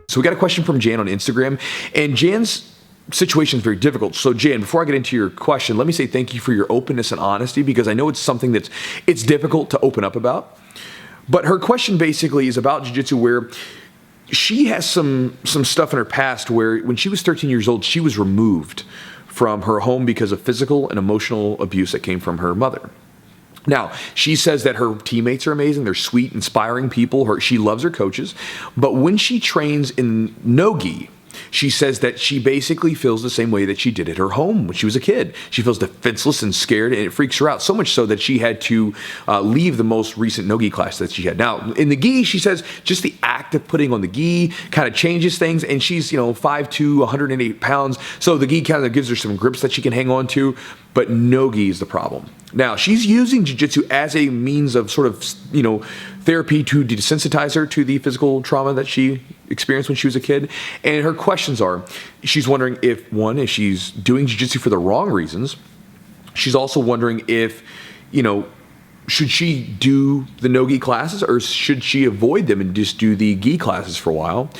So we got a question from Jan on Instagram, and Jan's situation is very difficult. So Jan, before I get into your question, let me say thank you for your openness and honesty, because I know it's something it's difficult to open up about. But her question basically is about jiu-jitsu, where she has some stuff in her past where when she was 13 years old, she was removed from her home because of physical and emotional abuse that came from her mother. Now, she says that her teammates are amazing. They're sweet, inspiring people. She loves her coaches. But when she trains in no-gi, she says that she basically feels the same way that she did at her home when she was a kid. She feels defenseless and scared, and it freaks her out so much so that she had to leave the most recent no-gi class that she had. Now, in the gi, she says just the act of putting on the gi kind of changes things, and she's 5'2", 108 pounds, so the gi kind of gives her some grips that she can hang on to, but no-gi is the problem. Now, she's using jiu-jitsu as a means of sort of, therapy to desensitize her to the physical trauma that she experienced when she was a kid. And her questions are, she's wondering if she's doing jiu-jitsu for the wrong reasons. She's also wondering if, should she do the no-gi classes, or should she avoid them and just do the gi classes for a while?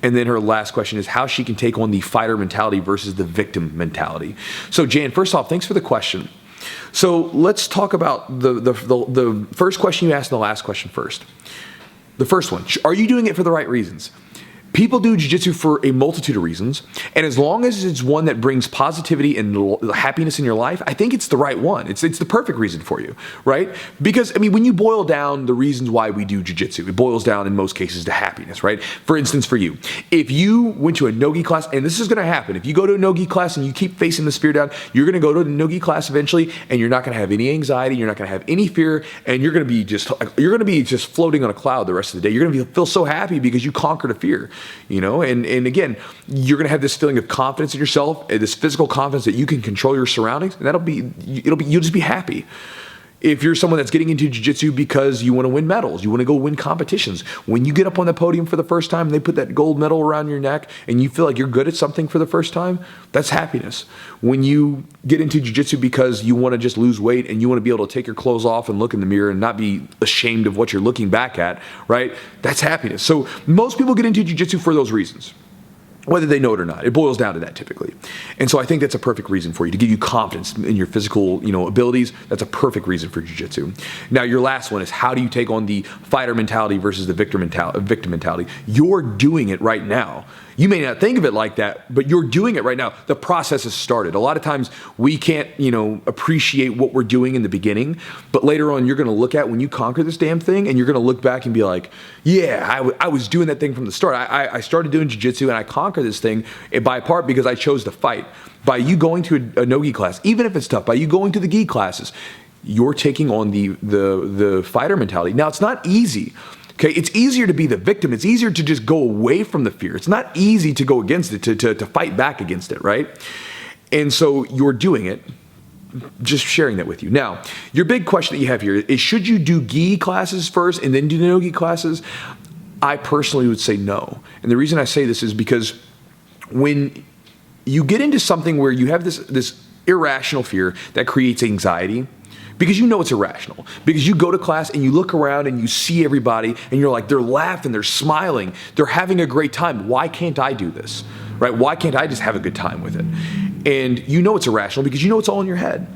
And then her last question is how she can take on the fighter mentality versus the victim mentality. So Jan, first off, thanks for the question. So let's talk about the first question you asked and the last question first. The first one, are you doing it for the right reasons? People do jiu-jitsu for a multitude of reasons, and as long as it's one that brings positivity and happiness in your life, I think it's the right one. It's the perfect reason for you, right? Because, when you boil down the reasons why we do jiu-jitsu, it boils down in most cases to happiness, right? For instance, for you, if you went to a no-gi class, and this is going to happen, if you go to a no-gi class and you keep facing the spear down, you're going to go to the no-gi class eventually, and you're not going to have any anxiety, you're not going to have any fear, and you're going to be just floating on a cloud the rest of the day. You're going to feel so happy because you conquered a fear. And again, you're going to have this feeling of confidence in yourself, this physical confidence that you can control your surroundings, and you'll just be happy. If you're someone that's getting into jiu-jitsu because you want to win medals, you want to go win competitions, when you get up on the podium for the first time and they put that gold medal around your neck and you feel like you're good at something for the first time, that's happiness. When you get into jiu-jitsu because you want to just lose weight and you want to be able to take your clothes off and look in the mirror and not be ashamed of what you're looking back at, right? That's happiness. So most people get into jiu-jitsu for those reasons, whether they know it or not. It boils down to that typically. And so I think that's a perfect reason for you, to give you confidence in your physical, abilities. That's a perfect reason for jiu-jitsu. Now, your last one is how do you take on the fighter mentality versus the victim mentality? You're doing it right now. You may not think of it like that, but you're doing it right now. The process has started. A lot of times we can't, appreciate what we're doing in the beginning, but later on you're going to look at when you conquer this damn thing and you're going to look back and be like, yeah, I was doing that thing from the start. I started doing jiu-jitsu and I conquered this thing by part because I chose to fight. By you going to a no-gi class, even if it's tough, by you going to the gi classes, you're taking on the fighter mentality. Now, it's not easy. Okay, it's easier to be the victim. It's easier to just go away from the fear. It's not easy to go against it, to fight back against it, right? And so you're doing it, just sharing that with you. Now, your big question that you have here is, should you do gi classes first and then do the no-gi classes? I personally would say no. And the reason I say this is because when you get into something where you have this irrational fear that creates anxiety, because it's irrational. Because you go to class and you look around and you see everybody and you're like, they're laughing, they're smiling, they're having a great time. Why can't I do this? Right? Why can't I just have a good time with it? And it's irrational because it's all in your head.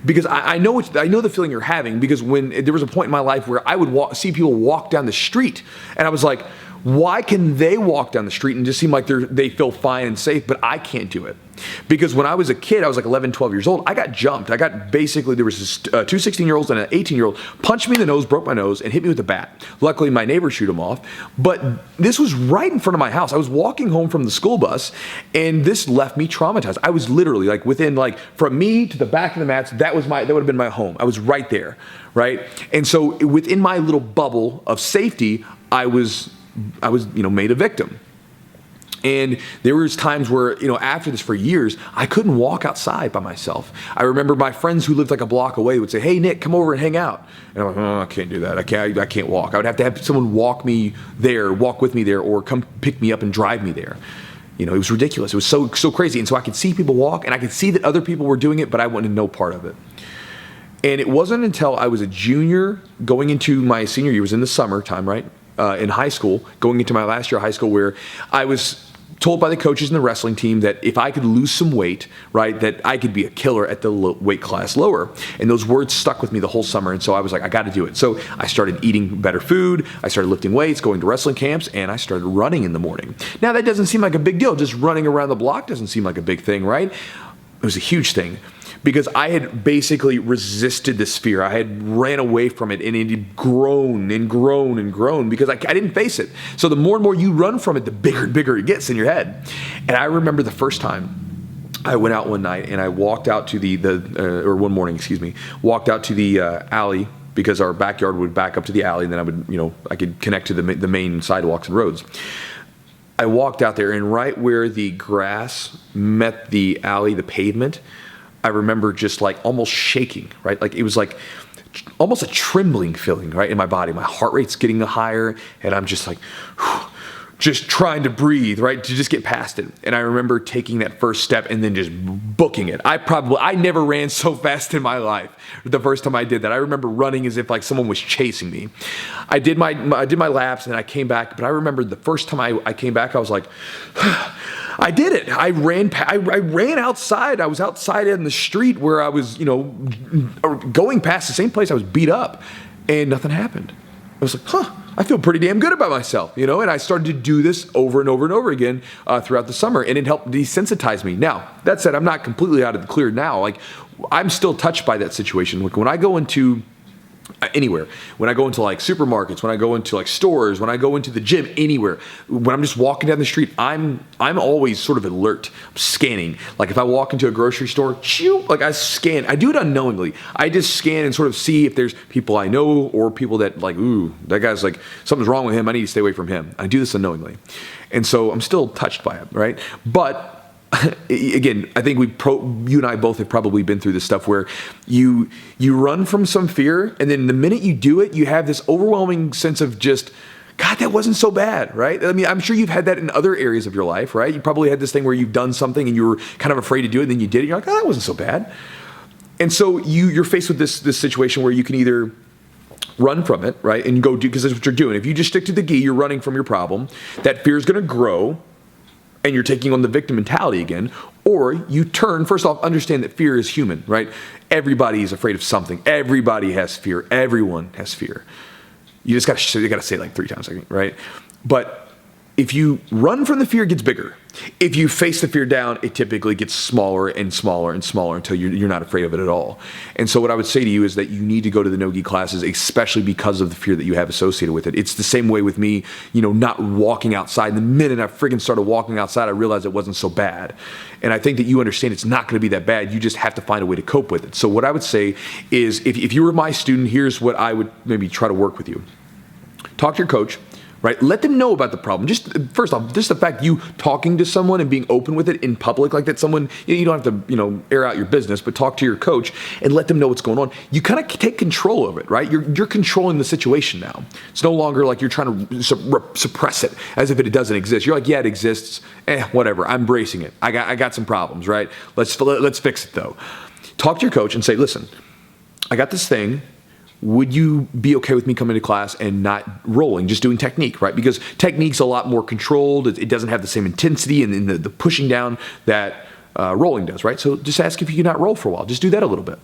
Because I know the feeling you're having, because when there was a point in my life where I would see people walk down the street and I was like, why can they walk down the street and just seem like they feel fine and safe, but I can't do it? Because when I was a kid, I was like 11, 12 years old, I got jumped. There was this, two 16-year-olds and an 18-year-old punched me in the nose, broke my nose, and hit me with a bat. Luckily, my neighbor shoot him off. But this was right in front of my house. I was walking home from the school bus, and this left me traumatized. I was literally within from me to the back of the mats, that would have been my home. I was right there, right? And so within my little bubble of safety, I was made a victim. And there was times where, after this for years, I couldn't walk outside by myself. I remember my friends who lived like a block away would say, hey, Nick, come over and hang out. And I'm like, oh, I can't do that. I can't walk. I would have to have someone walk with me there, or come pick me up and drive me there. It was ridiculous. It was so crazy. And so I could see people walk, and I could see that other people were doing it, but I wanted no part of it. And it wasn't until I was a junior going into my senior year, it was in the summertime, right? in high school, going into my last year of high school, where I was told by the coaches in the wrestling team that if I could lose some weight, right, that I could be a killer at the weight class lower. And those words stuck with me the whole summer. And so I was like, I got to do it. So I started eating better food. I started lifting weights, going to wrestling camps, and I started running in the morning. Now, that doesn't seem like a big deal. Just running around the block doesn't seem like a big thing, right? It was a huge thing, because I had basically resisted this fear. I had ran away from it, and it had grown and grown and grown because I didn't face it. So the more and more you run from it, the bigger and bigger it gets in your head. And I remember the first time I went out one night and I walked out to one morning, walked out to the alley, because our backyard would back up to the alley, and then I could connect to the main sidewalks and roads. I walked out there, and right where the grass met the alley, the pavement, I remember just like almost shaking, right? Like it was like almost a trembling feeling, right, in my body. My heart rate's getting higher, and I'm just like, just trying to breathe, right, to just get past it. And I remember taking that first step and then just booking it. I never ran so fast in my life the first time I did that. I remember running as if like someone was chasing me. I did my laps, and then I came back, but I remember the first time I came back, I was like, I did it. I ran outside. I was outside in the street where I was, going past the same place I was beat up, and nothing happened. I was like, I feel pretty damn good about myself, and I started to do this over and over and over again throughout the summer, and it helped desensitize me. Now, that said, I'm not completely out of the clear now. Like, I'm still touched by that situation. Like, when I go into anywhere, when I go into like supermarkets, when I go into like stores, when I go into the gym, anywhere, when I'm just walking down the street, I'm always sort of alert. I'm scanning. Like if I walk into a grocery store, like I scan. I do it unknowingly. I just scan and sort of see if there's people I know or people that like, ooh, that guy's like, something's wrong with him. I need to stay away from him. I do this unknowingly. And so I'm still touched by it, right? But again, I think you and I both have probably been through this stuff where you run from some fear, and then the minute you do it, you have this overwhelming sense of just, God, that wasn't so bad, right? I mean, I'm sure you've had that in other areas of your life, right? You probably had this thing where you've done something and you were kind of afraid to do it, and then you did it, and you're like, oh, that wasn't so bad. And so you're faced with this situation where you can either run from it, right, and go do, because that's what you're doing. If you just stick to the gi, you're running from your problem. That fear is going to grow, and you're taking on the victim mentality again. Or you turn, first off, understand that fear is human, right? Everybody is afraid of something. Everybody has fear. Everyone has fear. You just got to say it like 3 times, right? But if you run from the fear, it gets bigger. If you face the fear down, it typically gets smaller and smaller and smaller until you're not afraid of it at all. And so what I would say to you is that you need to go to the no-gi classes, especially because of the fear that you have associated with it. It's the same way with me, not walking outside. The minute I friggin' started walking outside, I realized it wasn't so bad. And I think that you understand it's not going to be that bad. You just have to find a way to cope with it. So what I would say is, if you were my student, here's what I would maybe try to work with you. Talk to your coach. Right? Let them know about the problem. Just first off, just the fact you talking to someone and being open with it in public, like that someone, you don't have to, air out your business, but talk to your coach and let them know what's going on. You kind of take control of it, right? You're controlling the situation now. It's no longer like you're trying to suppress it as if it doesn't exist. You're like, yeah, it exists. Whatever. I'm bracing it. I got some problems, right? Let's fix it though. Talk to your coach and say, listen, I got this thing. Would you be okay with me coming to class and not rolling, just doing technique, right? Because technique's a lot more controlled. It doesn't have the same intensity and the pushing down that rolling does, right? So just ask if you can not roll for a while. Just do that a little bit.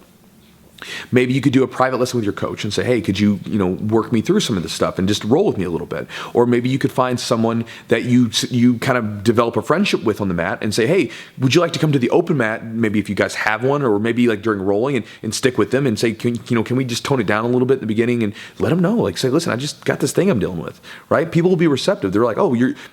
Maybe you could do a private lesson with your coach and say, hey, could you, work me through some of this stuff and just roll with me a little bit? Or maybe you could find someone that you kind of develop a friendship with on the mat and say, hey, would you like to come to the open mat? Maybe if you guys have one, or maybe like during rolling and stick with them and say, can we just tone it down a little bit in the beginning and let them know? Like say, listen, I just got this thing I'm dealing with, right? People will be receptive. They're like,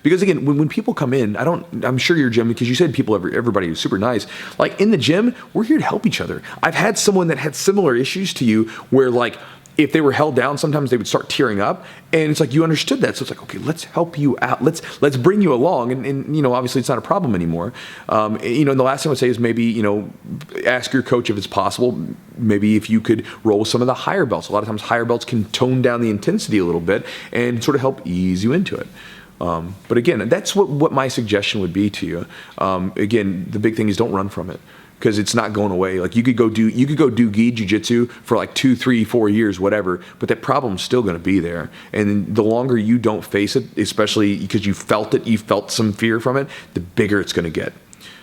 because again, when people come in, I'm sure your gym, because you said everybody is super nice. Like in the gym, we're here to help each other. I've had someone that had similar issues to you where like if they were held down, sometimes they would start tearing up, and it's like you understood that. So it's like, okay, let's help you out. Let's bring you along, and obviously it's not a problem anymore. And the last thing I would say is maybe ask your coach if it's possible. Maybe if you could roll some of the higher belts. A lot of times higher belts can tone down the intensity a little bit and sort of help ease you into it. But again, that's what my suggestion would be to you. Again, the big thing is don't run from it. because it's not going away. Like you could go do gi jiu-jitsu for like 2, 3, 4 years, whatever, but that problem's still going to be there. And the longer you don't face it, especially because you felt some fear from it, the bigger it's going to get.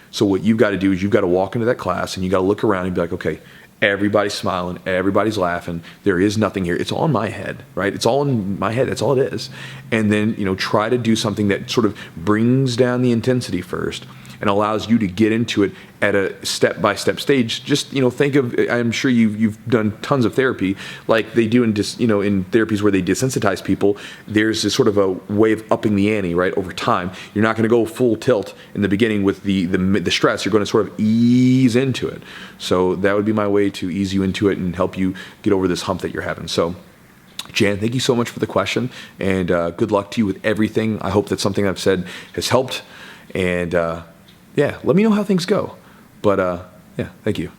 So what you've got to do is you've got to walk into that class and you got to look around and be like, okay, everybody's smiling, everybody's laughing. There is nothing here. It's all in my head, right? It's all in my head. That's all it is. And then, try to do something that sort of brings down the intensity first and allows you to get into it at a step-by-step stage. Just, think of, I'm sure you've done tons of therapy, like they do in therapies where they desensitize people. There's this sort of a way of upping the ante, right, over time. You're not going to go full tilt in the beginning with the stress. You're going to sort of ease into it. So that would be my way to ease you into it and help you get over this hump that you're having. So Jan, thank you so much for the question, and good luck to you with everything. I hope that something I've said has helped, and let me know how things go. But yeah, thank you.